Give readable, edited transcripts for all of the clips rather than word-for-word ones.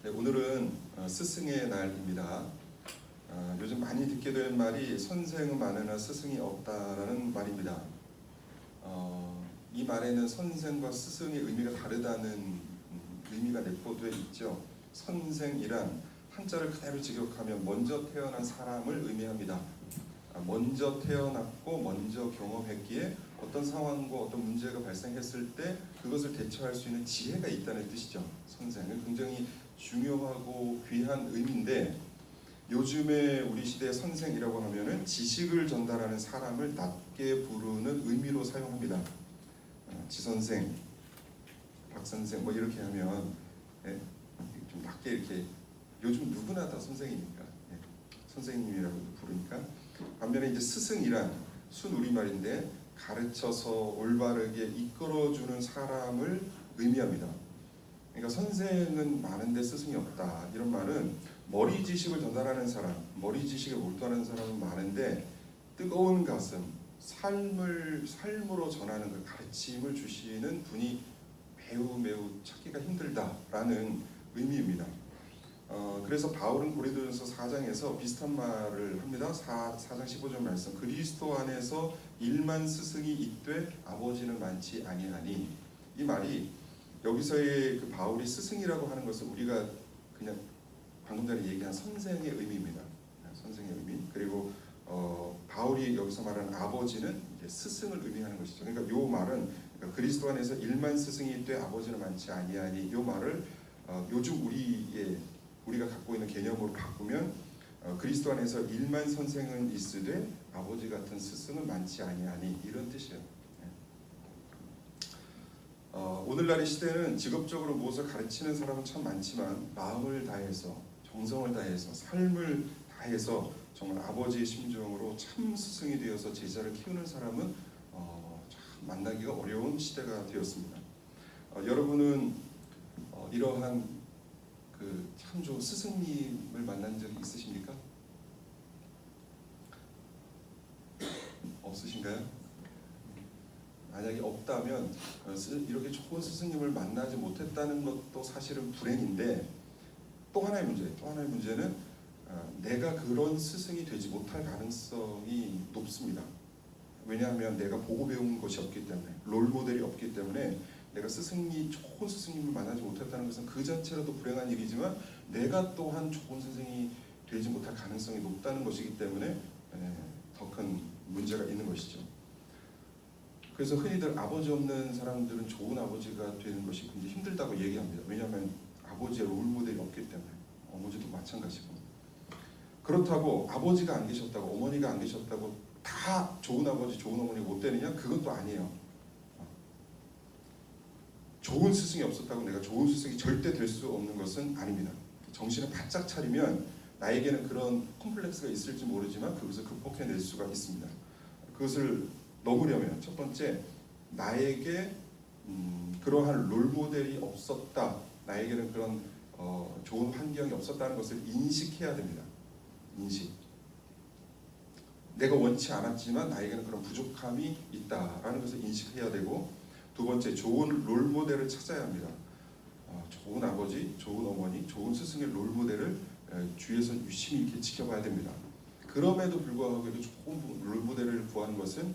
네, 오늘은 스승의 날입니다. 요즘 많이 듣게 되는 말이 선생은 많으나 스승이 없다라는 말입니다. 이 말에는 선생과 스승의 의미가 다르다는 의미가 내포되어 있죠. 선생이란 한자를 그대로 직역하면 먼저 태어난 사람을 의미합니다. 먼저 태어났고 먼저 경험했기에 어떤 상황과 어떤 문제가 발생했을 때 그것을 대처할 수 있는 지혜가 있다는 뜻이죠. 선생은 굉장히 중요하고 귀한 의미인데, 요즘에 우리 시대의 선생이라고 하면은 지식을 전달하는 사람을 낮게 부르는 의미로 사용합니다. 지선생, 박선생 뭐 이렇게 하면 좀 낮게 이렇게, 요즘 누구나 다 선생이니까 선생님이라고 부르니까. 반면에 이제 스승이란 순우리말인데 가르쳐서 올바르게 이끌어주는 사람을 의미합니다. 그러니까 선생은 많은데 스승이 없다, 이런 말은 머리 지식을 전달하는 사람, 머리 지식에 몰두하는 사람은 많은데 뜨거운 가슴, 삶으로 전하는 그 가르침을 주시는 분이 매우 찾기가 힘들다라는 의미입니다. 그래서 바울은 고린도전서 4장에서 비슷한 말을 합니다. 4장 15절 말씀, 그리스도 안에서 일만 스승이 있되 아버지는 많지 아니하니. 이 말이 여기서의 그 바울이 스승이라고 하는 것은 우리가 그냥 방금 전에 얘기한 선생의 의미입니다. 선생의 의미. 그리고 바울이 여기서 말하는 아버지는 이제 스승을 의미하는 것이죠. 그러니까 이 말은, 그러니까 그리스도 안에서 일만 스승이 있되 아버지는 많지 아니하니, 이 말을 요즘 우리가 갖고 있는 개념으로 바꾸면 그리스도 안에서 일만 선생은 있으되 아버지 같은 스승은 많지 아니하니, 이런 뜻이에요. 오늘날의 시대는 직업적으로 무엇을 가르치는 사람은 참 많지만 마음을 다해서, 정성을 다해서, 삶을 다해서 정말 아버지의 심정으로 참 스승이 되어서 제자를 키우는 사람은 참 만나기가 어려운 시대가 되었습니다. 여러분은 이러한 그 참 좋은 스승님을 만난 적이 있으십니까? 없으신가요? 만약에 없다면 이렇게 좋은 스승님을 만나지 못했다는 것도 사실은 불행인데, 또 하나의 문제는 내가 그런 스승이 되지 못할 가능성이 높습니다. 왜냐하면 내가 보고 배운 것이 없기 때문에, 롤모델이 없기 때문에. 내가 좋은 스승님을 만나지 못했다는 것은 그 자체로도 불행한 일이지만 내가 또한 좋은 스승이 되지 못할 가능성이 높다는 것이기 때문에 더 큰 문제가 있는 것이죠. 그래서 흔히들 아버지 없는 사람들은 좋은 아버지가 되는 것이 굉장히 힘들다고 얘기합니다. 왜냐하면 아버지의 롤모델이 없기 때문에. 어머니도 마찬가지고. 그렇다고 아버지가 안 계셨다고, 어머니가 안 계셨다고 다 좋은 아버지, 좋은 어머니가 못 되느냐? 그것도 아니에요. 좋은 스승이 없었다고 내가 좋은 스승이 절대 될 수 없는 것은 아닙니다. 정신을 바짝 차리면 나에게는 그런 컴플렉스가 있을지 모르지만 그것을 극복해낼 수가 있습니다. 그것을 넘으려면 첫 번째, 나에게 그러한 롤모델이 없었다, 나에게는 그런 좋은 환경이 없었다는 것을 인식해야 됩니다. 인식. 내가 원치 않았지만 나에게는 그런 부족함이 있다라는 것을 인식해야 되고, 두 번째, 좋은 롤모델을 찾아야 합니다. 좋은 아버지, 좋은 어머니, 좋은 스승의 롤모델을 주위에서 유심히 이렇게 지켜봐야 됩니다. 그럼에도 불구하고 이렇게 좋은 롤모델을 구하는 것은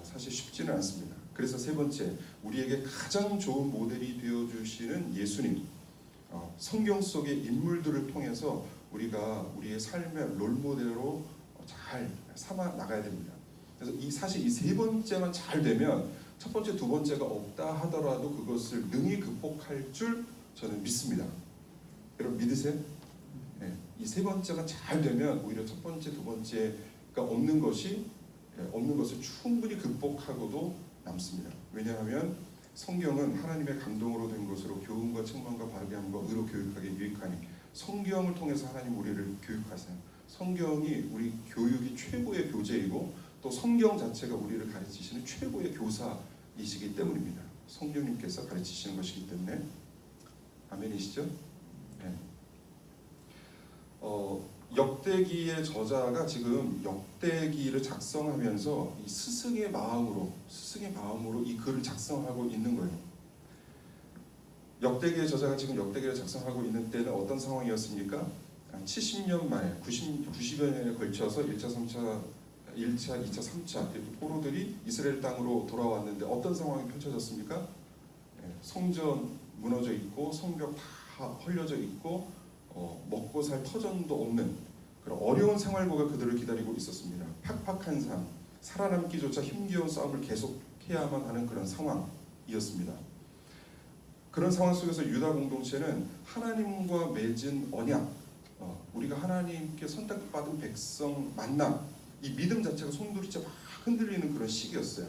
사실 쉽지는 않습니다. 그래서 세 번째, 우리에게 가장 좋은 모델이 되어주시는 예수님, 성경 속의 인물들을 통해서 우리가 우리의 삶의 롤모델로 잘 삼아 나가야 됩니다. 그래서 사실 이 세 번째만 잘 되면 첫 번째, 두 번째가 없다 하더라도 그것을 능히 극복할 줄 저는 믿습니다. 여러분 믿으세요? 네. 이 세 번째가 잘 되면 오히려 첫 번째, 두 번째가 없는 것을 충분히 극복하고도 남습니다. 왜냐하면 성경은 하나님의 감동으로 된 것으로 교훈과 책망과 바르게 함과 의로 교육하게 유익하니, 성경을 통해서 하나님 우리를 교육하세요. 성경이 우리 교육이 최고의 교재이고 또 성경 자체가 우리를 가르치시는 최고의 교사이시기 때문입니다. 성령님께서 가르치시는 것이기 때문에. 아멘이시죠? 네. 역대기의 저자가 지금 역대기를 작성하면서 이 스승의 마음으로 이 글을 작성하고 있는 거예요. 역대기의 저자가 지금 역대기를 작성하고 있는 때는 어떤 상황이었습니까? 70년 만에 90여 년에 걸쳐서 1차, 2차, 3차 이렇게 포로들이 이스라엘 땅으로 돌아왔는데 어떤 상황이 펼쳐졌습니까? 성전 무너져 있고 성벽 다 헐려져 있고 먹고 살 터전도 없는 그런 어려운 생활고가 그들을 기다리고 있었습니다. 팍팍한 삶, 살아남기조차 힘겨운 싸움을 계속해야만 하는 그런 상황이었습니다. 그런 상황 속에서 유다 공동체는 하나님과 맺은 언약, 우리가 하나님께 선택받은 백성 만남, 이 믿음 자체가 송두리째 막 흔들리는 그런 시기였어요.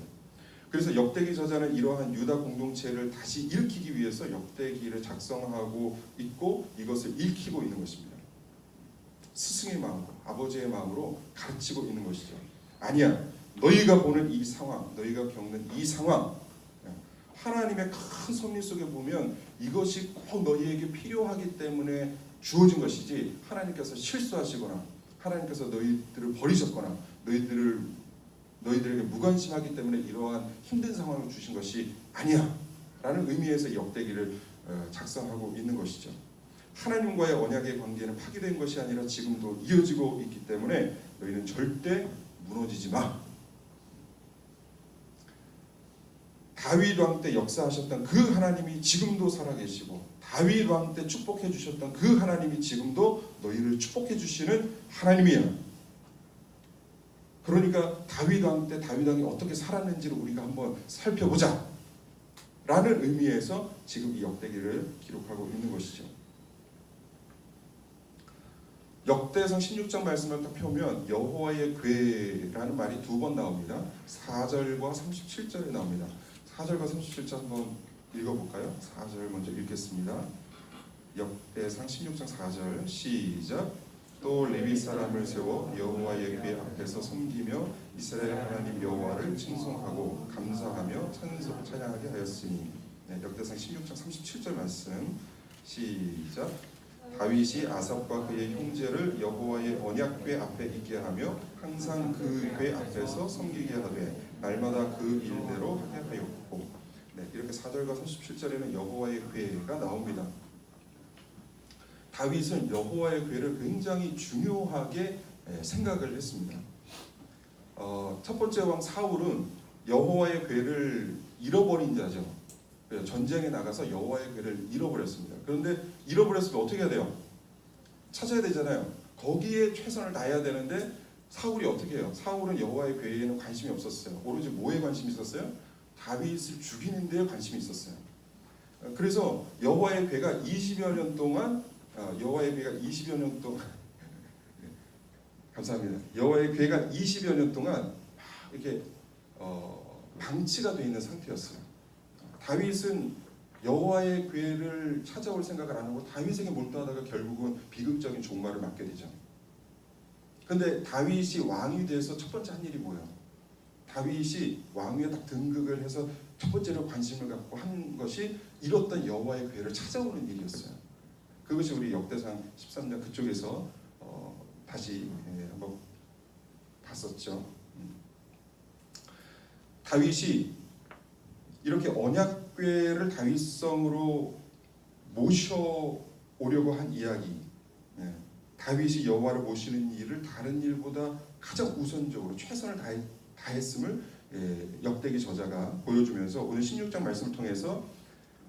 그래서 역대기 저자는 이러한 유다 공동체를 다시 일으키기 위해서 역대기를 작성하고 있고 이것을 읽히고 있는 것입니다. 스승의 마음으로, 아버지의 마음으로 가르치고 있는 것이죠. 아니야, 너희가 보는 이 상황, 너희가 겪는 이 상황, 하나님의 큰 섭리 속에 보면 이것이 꼭 너희에게 필요하기 때문에 주어진 것이지 하나님께서 실수하시거나 하나님께서 너희들을 버리셨거나 너희들에게 무관심하기 때문에 이러한 힘든 상황을 주신 것이 아니야 라는 의미에서 역대기를 작성하고 있는 것이죠. 하나님과의 언약의 관계는 파기된 것이 아니라 지금도 이어지고 있기 때문에 너희는 절대 무너지지 마. 다윗 왕 때 역사하셨던 그 하나님이 지금도 살아계시고 다윗 왕 때 축복해 주셨던 그 하나님이 지금도 너희를 축복해 주시는 하나님이야. 그러니까 다윗 왕 때 다윗 왕이 어떻게 살았는지를 우리가 한번 살펴보자 라는 의미에서 지금 이 역대기를 기록하고 있는 것이죠. 역대상 16장 말씀을 딱 펴면 여호와의 궤라는 말이 2번 나옵니다. 4절과 37절에 나옵니다. 4절과 37절 한번 읽어볼까요? 4절 먼저 읽겠습니다. 역대상 16장 4절 시작. 또 레위 사람을 세워 여호와의 궤 앞에서 섬기며 이스라엘 하나님 여호와를 칭송하고 감사하며 찬양하게 하였으니. 역대상 16장 37절 말씀 시작. 다윗이 아삽과 그의 형제를 여호와의 언약궤 앞에 있게 하며 항상 그 궤 앞에서 섬기게 하되 날마다 그 일대로 하게 하였고. 이렇게 4절과 37절에는 여호와의 궤가 나옵니다. 다윗은 여호와의 궤를 굉장히 중요하게 생각을 했습니다. 첫 번째 왕 사울은 여호와의 궤를 잃어버린 자죠. 전쟁에 나가서 여호와의 궤를 잃어버렸습니다. 그런데 잃어버렸으면 어떻게 해야 돼요? 찾아야 되잖아요. 거기에 최선을 다해야 되는데 사울이 어떻게 해요? 사울은 여호와의 궤에는 관심이 없었어요. 오로지 뭐에 관심이 있었어요? 다윗을 죽이는 데 관심이 있었어요. 그래서 여호와의 궤가 20여 년 동안 감사합니다. 여호와의 궤가 20여 년 동안 이렇게 방치가 되어 있는 상태였어요. 다윗은 여호와의 궤를 찾아올 생각을 안 하고 다윗에게 몰두하다가 결국은 비극적인 종말을 맞게 되죠. 근데 다윗이 왕이 돼서 첫 번째 한 일이 뭐예요? 다윗이 왕위에 딱 등극을 해서 첫 번째로 관심을 갖고 한 것이 잃었던 여호와의 궤를 찾아오는 일이었어요. 그것이 우리 역대상 13장 그쪽에서 다시 한번 봤었죠. 다윗이 이렇게 언약궤를 다윗성으로 모셔오려고 한 이야기, 다윗이 여호와를 모시는 일을 다른 일보다 가장 우선적으로 최선을 다했음을 역대기 저자가 보여주면서 오늘 16장 말씀을 통해서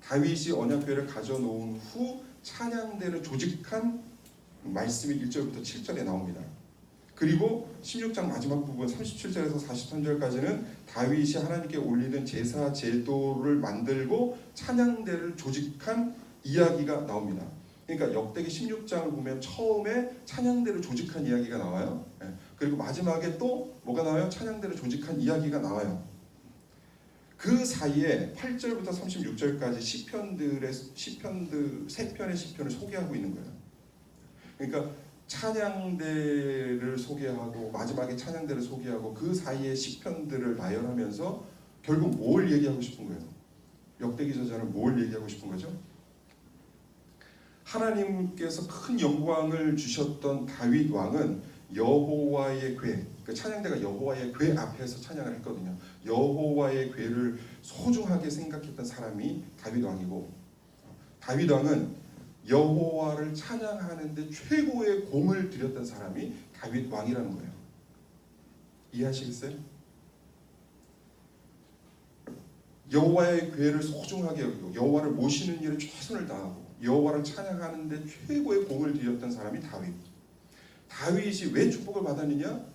다윗이 언약궤를 가져놓은 후 찬양대를 조직한 말씀이 1절부터 7절에 나옵니다. 그리고 16장 마지막 부분 37절에서 43절까지는 다윗이 하나님께 올리는 제사 제도를 만들고 찬양대를 조직한 이야기가 나옵니다. 그러니까 역대기 16장을 보면 처음에 찬양대를 조직한 이야기가 나와요. 그리고 마지막에 또 뭐가 나와요? 찬양대를 조직한 이야기가 나와요. 그 사이에 8절부터 36절까지 시편들 세 편의 시편을 소개하고 있는 거예요. 그러니까 찬양대를 소개하고 마지막에 찬양대를 소개하고 그 사이에 시편들을 나열하면서 결국 뭘 얘기하고 싶은 거예요? 역대기 저자는 뭘 얘기하고 싶은 거죠? 하나님께서 큰 영광을 주셨던 다윗 왕은 여호와의 궤, 그 찬양대가 여호와의 궤 앞에서 찬양을 했거든요. 여호와의 궤를 소중하게 생각했던 사람이 다윗 왕이고, 다윗 왕은 여호와를 찬양하는데 최고의 공을 들였던 사람이 다윗 왕이라는 거예요. 이해하시겠어요? 여호와의 궤를 소중하게 여기고 여호와를 모시는 일에 최선을 다하고 여호와를 찬양하는데 최고의 공을 들였던 사람이 다윗. 다윗이 왜 축복을 받았느냐?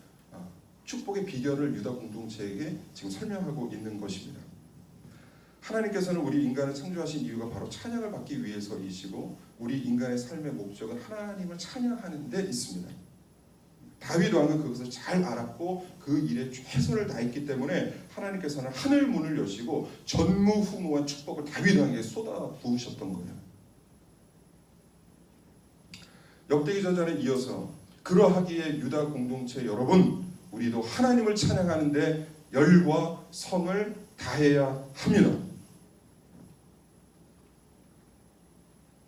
축복의 비결을 유다 공동체에게 지금 설명하고 있는 것입니다. 하나님께서는 우리 인간을 창조하신 이유가 바로 찬양을 받기 위해서이시고 우리 인간의 삶의 목적은 하나님을 찬양하는 데 있습니다. 다윗 왕은 그것을 잘 알았고 그 일에 최선을 다했기 때문에 하나님께서는 하늘 문을 여시고 전무후무한 축복을 다윗 왕에게 쏟아 부으셨던 거예요. 역대기전에 이어서 그러하기에 유다 공동체 여러분, 우리도 하나님을 찬양하는데 열과 성을 다해야 합니다.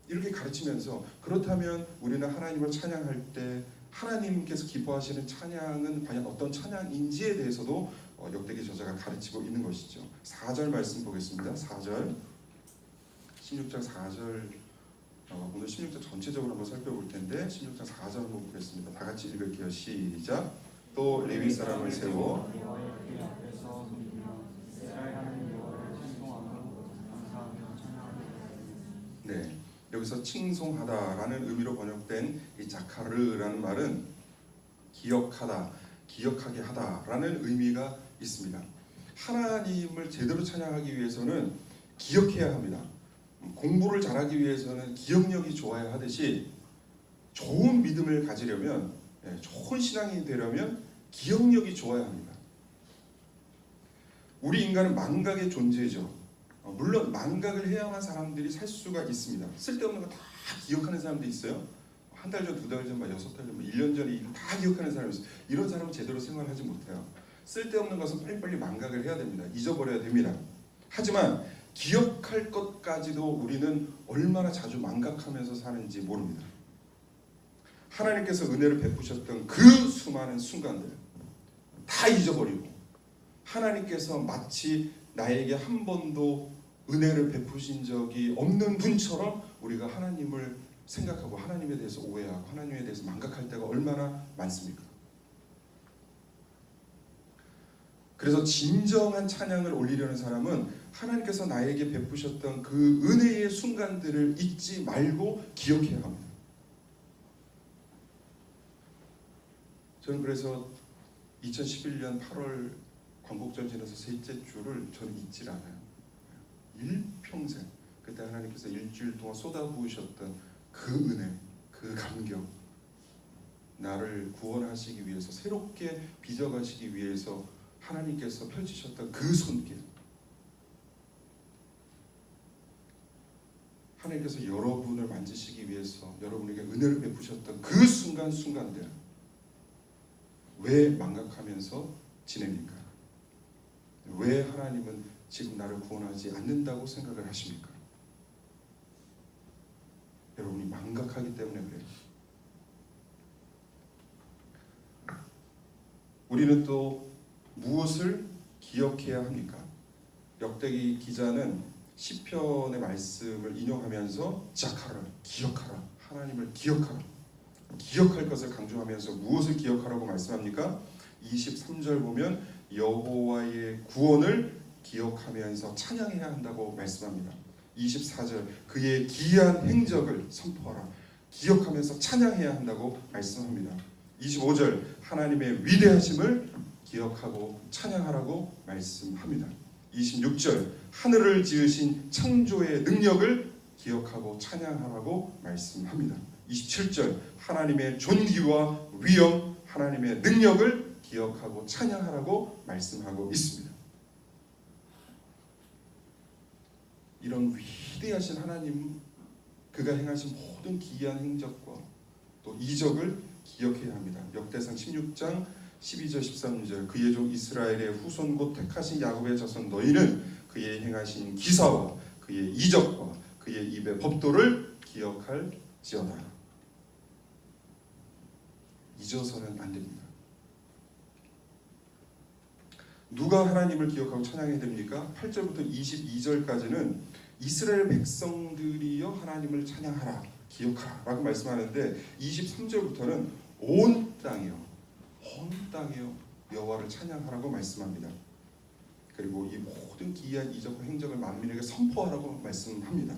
이렇게 가르치면서 그렇다면 우리는 하나님을 찬양할 때 하나님께서 기뻐하시는 찬양은 과연 어떤 찬양인지에 대해서도 역대기 저자가 가르치고 있는 것이죠. 4절 말씀 보겠습니다. 4절 16장 4절 오늘 16장 전체적으로 한번 살펴볼 텐데 16장 4절 한번 보겠습니다. 다 같이 읽을게요. 시작. 또 레위 사람을 세워 네, 여기서 칭송하다라는 의미로 번역된 이 자카르라는 말은 기억하다, 기억하게 하다라는 의미가 있습니다. 하나님을 제대로 찬양하기 위해서는 기억해야 합니다. 공부를 잘하기 위해서는 기억력이 좋아야 하듯이 좋은 믿음을 가지려면, 좋은 신앙이 되려면 기억력이 좋아야 합니다. 우리 인간은 망각의 존재죠. 물론 망각을 해야만 사람들이 살 수가 있습니다. 쓸데없는 거 다 기억하는 사람도 있어요. 한 달 전, 두 달 전, 6달 전, 1년 전에 다 기억하는 사람이 있어요. 이런 사람은 제대로 생활하지 못해요. 쓸데없는 것은 빨리빨리 망각을 해야 됩니다. 잊어버려야 됩니다. 하지만 기억할 것까지도 우리는 얼마나 자주 망각하면서 사는지 모릅니다. 하나님께서 은혜를 베푸셨던 그 수많은 순간들 다 잊어버리고 하나님께서 마치 나에게 한 번도 은혜를 베푸신 적이 없는 분처럼 우리가 하나님을 생각하고 하나님에 대해서 오해하고 하나님에 대해서 망각할 때가 얼마나 많습니까? 그래서 진정한 찬양을 올리려는 사람은 하나님께서 나에게 베푸셨던 그 은혜의 순간들을 잊지 말고 기억해야 합니다. 저는 그래서 2011년 8월 광복전진에서 셋째 주를 저는 잊질 않아요. 일평생 그때 하나님께서 일주일 동안 쏟아부으셨던 그 은혜, 그 감격, 나를 구원하시기 위해서 새롭게 빚어가시기 위해서 하나님께서 펼치셨던 그 손길, 하나님께서 여러분을 만지시기 위해서 여러분에게 은혜를 베푸셨던 그 순간순간들 왜 망각하면서 지냅니까? 왜 하나님은 지금 나를 구원하지 않는다고 생각을 하십니까? 여러분이 망각하기 때문에 그래요. 우리는 또 무엇을 기억해야 합니까? 역대기 기자는 시편의 말씀을 인용하면서 자카라, 기억하라, 하나님을 기억하라, 기억할 것을 강조하면서 무엇을 기억하라고 말씀합니까? 23절 보면 여호와의 구원을 기억하면서 찬양해야 한다고 말씀합니다. 24절 그의 기이한 행적을 선포하라, 기억하면서 찬양해야 한다고 말씀합니다. 25절 하나님의 위대하심을 기억하고 찬양하라고 말씀합니다. 26절 하늘을 지으신 창조의 능력을 기억하고 찬양하라고 말씀합니다. 27절 하나님의 존귀와 위엄, 하나님의 능력을 기억하고 찬양하라고 말씀하고 있습니다. 이런 위대하신 하나님, 그가 행하신 모든 기이한 행적과 또 이적을 기억해야 합니다. 역대상 16장 12절 13절 그의 종 이스라엘의 후손 곧 택하신 야곱의 자손 너희는 그의 행하신 기사와 그의 이적과 그의 입의 법도를 기억할지어다. 잊어서는 안 됩니다. 누가 하나님을 기억하고 찬양해야 됩니까? 8절부터 22절까지는 이스라엘 백성들이여 하나님을 찬양하라 기억하라 라고 말씀하는데 23절부터는 온 땅이여 여호와를 찬양하라고 말씀합니다. 그리고 이 모든 기이한 이적과 행적을 만민에게 선포하라고 말씀합니다.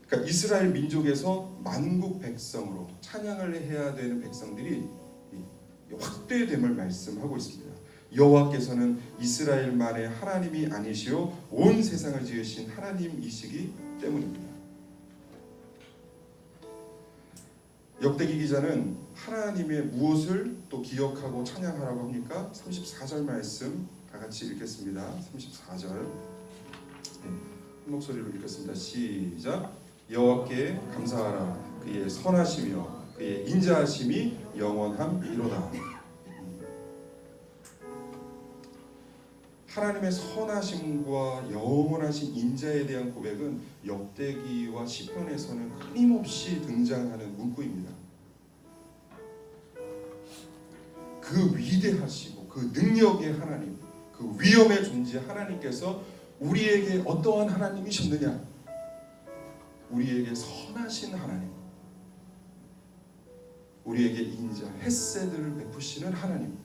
그러니까 이스라엘 민족에서 만국 백성으로 찬양을 해야 되는 백성들이 확대됨을 말씀하고 있습니다. 여호와께서는 이스라엘만의 하나님이 아니시오 온 세상을 지으신 하나님이시기 때문입니다. 역대기 기자는 하나님의 무엇을 또 기억하고 찬양하라고 합니까? 34절 말씀 다 같이 읽겠습니다. 34절 한 목소리로 읽겠습니다. 시작. 여호와께 감사하라. 그의 선하시며 그의 인자하심이 영원함이로다. 하나님의 선하심과 영원하신 인자에 대한 고백은 역대기와 시편에서는 끊임없이 등장하는 문구입니다. 그 위대하시고 그 능력의 하나님, 그 위엄의 존재 하나님께서 우리에게 어떠한 하나님이셨느냐? 우리에게 선하신 하나님, 우리에게 인자, 헤세드를 베푸시는 하나님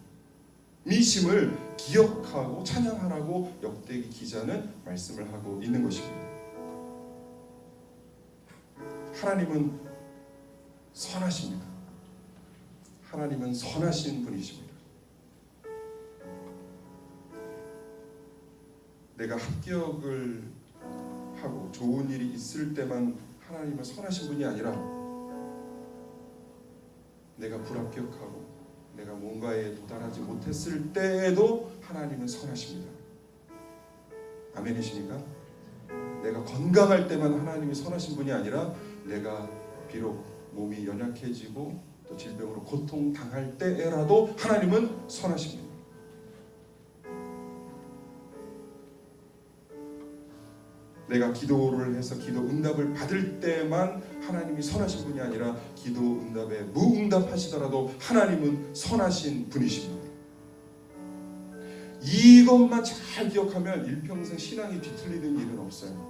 미심을 기억하고 찬양하라고 역대기 기자는 말씀을 하고 있는 것입니다. 하나님은 선하십니다. 하나님은 선하신 분이십니다. 내가 합격을 하고 좋은 일이 있을 때만 하나님은 선하신 분이 아니라 내가 불합격하고 내가 뭔가에 도달하지 못했을 때에도 하나님은 선하십니다. 아멘이십니까? 내가 건강할 때만 하나님이 선하신 분이 아니라 내가 비록 몸이 연약해지고 또 질병으로 고통당할 때라도 하나님은 선하십니다. 내가 기도를 해서 기도 응답을 받을 때만 하나님이 선하신 분이 아니라 기도 응답에 무응답하시더라도 하나님은 선하신 분이십니다. 이것만 잘 기억하면 일평생 신앙이 뒤틀리는 일은 없어요.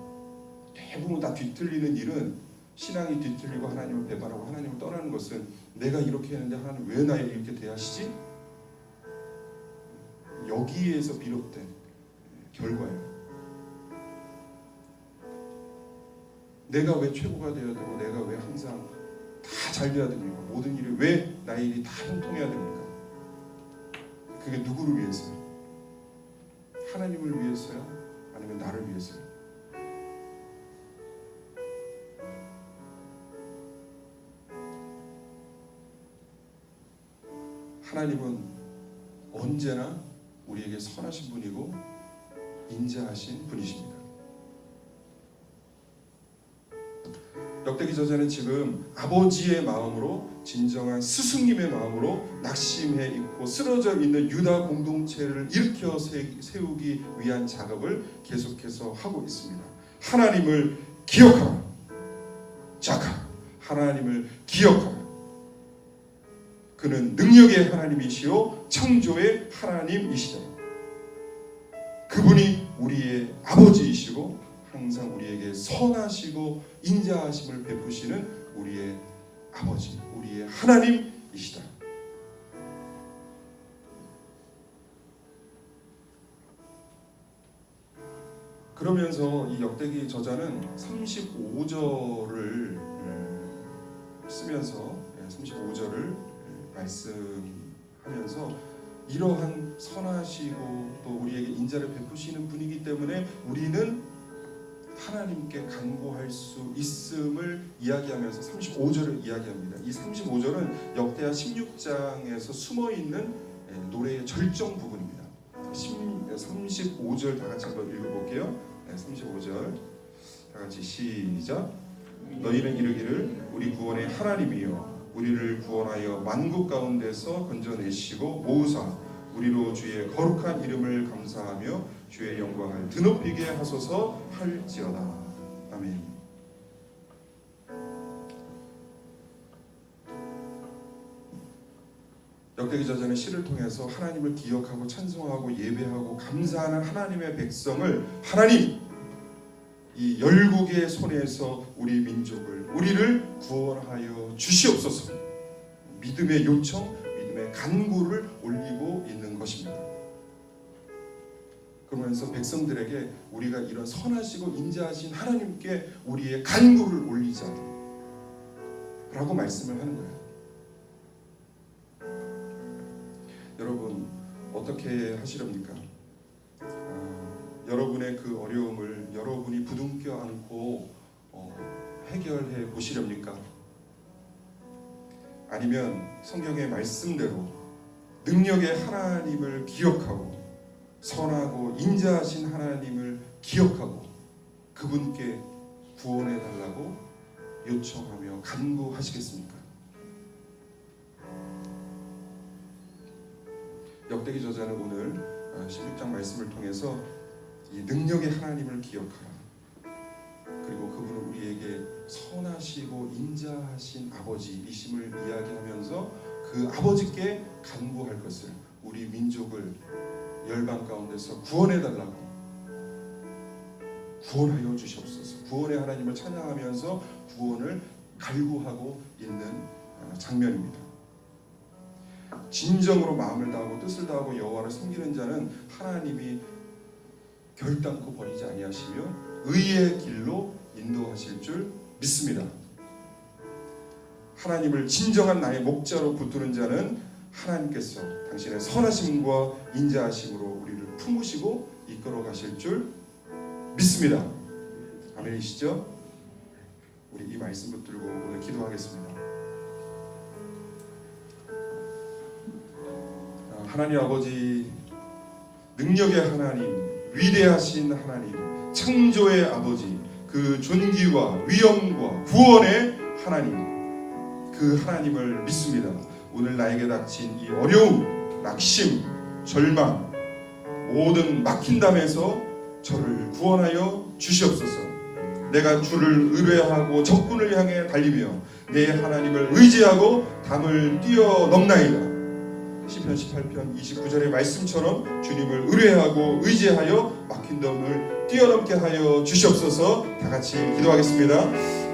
대부분 다 뒤틀리는 일은 신앙이 뒤틀리고 하나님을 배반하고 하나님을 떠나는 것은 내가 이렇게 했는데 하나님 왜 나에게 이렇게 대하시지? 여기에서 비롯된 결과예요. 내가 왜 최고가 되어야 되고 내가 왜 항상 다 잘 돼야 됩니까? 모든 일이 왜 나의 일이 다 형통해야 됩니까? 그게 누구를 위해서요? 하나님을 위해서요? 아니면 나를 위해서요? 하나님은 언제나 우리에게 선하신 분이고 인자하신 분이십니다. 역대기 저자는 지금 아버지의 마음으로 진정한 스승님의 마음으로 낙심해 있고 쓰러져 있는 유다 공동체를 일으켜 세우기 위한 작업을 계속해서 하고 있습니다. 하나님을 기억하라. 자카. 하나님을 기억하라. 그는 능력의 하나님이시요 창조의 하나님이시다. 그분이 우리의 아버지이시고 항상 우리에게 선하시고 인자하심을 베푸시는 우리의 아버지, 우리의 하나님이시다. 그러면서 이 역대기 저자는 35절을 쓰면서 35절을 말씀하면서 이러한 선하시고 또 우리에게 인자를 베푸시는 분이기 때문에 우리는 하나님께 간구할 수 있음을 이야기하면서 35절을 이야기합니다. 이 35절은 역대하 16장에서 숨어있는 노래의 절정 부분입니다. 35절 다 같이 한번 읽어볼게요. 35절 다 같이 시작. 너희는 이르기를 우리 구원의 하나님이여 우리를 구원하여 만국 가운데서 건져내시고 모으사 우리로 주의 거룩한 이름을 감사하며 주의 영광을 드높이게 하소서 할지어다. 아멘. 역대기 저자는 시를 통해서 하나님을 기억하고 찬송하고 예배하고 감사하는 하나님의 백성을 하나님 이 열국의 손에서 우리 민족을 우리를 구원하여 주시옵소서. 믿음의 요청, 믿음의 간구를 올리고 있는 것입니다. 그러면서 백성들에게 우리가 이런 선하시고 인자하신 하나님께 우리의 간구를 올리자 라고 말씀을 하는 거예요. 여러분 어떻게 하시렵니까? 여러분의 그 어려움을 여러분이 부둥켜 안고 해결해 보시렵니까? 아니면 성경의 말씀대로 능력의 하나님을 기억하고 선하고 인자하신 하나님을 기억하고 그분께 구원해 달라고 요청하며 간구하시겠습니까? 역대기 저자는 오늘 16장 말씀을 통해서 이 능력의 하나님을 기억하라, 그리고 그분은 우리에게 선하시고 인자하신 아버지이심을 이야기하면서 그 아버지께 간구할 것을, 우리 민족을 열방 가운데서 구원해 달라고, 구원하여 주시옵소서, 구원의 하나님을 찬양하면서 구원을 갈구하고 있는 장면입니다. 진정으로 마음을 다하고 뜻을 다하고 여호와를 섬기는 자는 하나님이 결단코 버리지 아니하시며 의의 길로 인도하실 줄 믿습니다. 하나님을 진정한 나의 목자로 붙드는 자는 하나님께서 당신의 선하심과 인자하심으로 우리를 품으시고 이끌어 가실 줄 믿습니다. 아멘이시죠? 우리 이 말씀 붙들고 오늘 기도하겠습니다. 하나님 아버지, 능력의 하나님, 위대하신 하나님, 창조의 아버지, 그 존귀와 위엄과 구원의 하나님, 그 하나님을 믿습니다. 오늘 나에게 닥친 이 어려움, 낙심, 절망, 모든 막힌 담에서 저를 구원하여 주시옵소서. 내가 주를 의뢰하고 적군을 향해 달리며 내 하나님을 의지하고 담을 뛰어넘나이다. 시편 18편 29절의 말씀처럼 주님을 의뢰하고 의지하여 막힌 담을 뛰어넘게 하여 주시옵소서. 다 같이 기도하겠습니다.